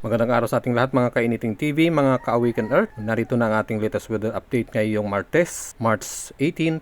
Magandang araw sa ating lahat mga kainiting TV, mga ka-Awaken Earth. Narito na ang ating latest weather update ngayong Martes, March 18,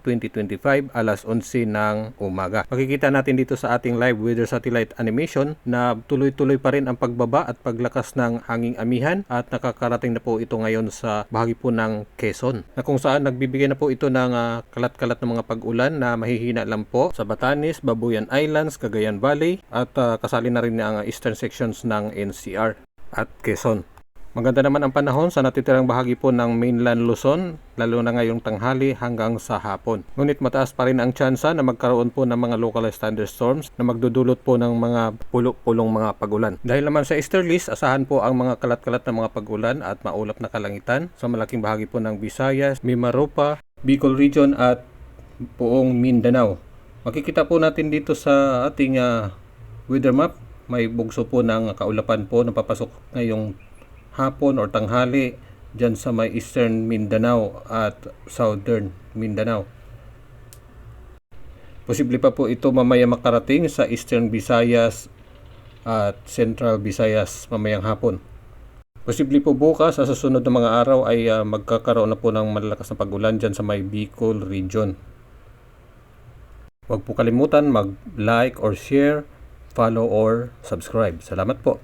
2025, alas 11 ng umaga. Makikita natin dito sa ating live weather satellite animation na tuloy-tuloy pa rin ang pagbaba at paglakas ng hanging amihan at nakakarating na po ito ngayon sa bahagi po ng Quezon, na kung saan nagbibigay na po ito ng kalat-kalat ng mga pag-ulan na mahihina lang po sa Batanes, Babuyan Islands, Cagayan Valley at kasali na rin ang eastern sections ng NCR at Quezon. Maganda naman ang panahon sa natitirang bahagi po ng mainland Luzon, lalo na ngayong tanghali hanggang sa hapon. Ngunit mataas pa rin ang tsansa na magkaroon po ng mga localized thunderstorms na magdudulot po ng mga pulong mga pagulan. Dahil naman sa easterlies, asahan po ang mga kalat-kalat na mga pagulan at maulap na kalangitan sa malaking bahagi po ng Visayas, Mimaropa, Bicol Region at buong Mindanao. Makikita po natin dito sa ating weather map, may bugso po ng kaulapan po na papasok ngayong hapon or tanghali dyan sa may eastern Mindanao at southern Mindanao. Posible pa po ito mamaya makarating sa eastern Visayas at central Visayas mamayang hapon. Posible po bukas sa susunod na mga araw ay magkakaroon na po ng malalakas na pagulan dyan sa may Bicol Region. Huwag po kalimutan mag-like or share, follow or subscribe. Salamat po.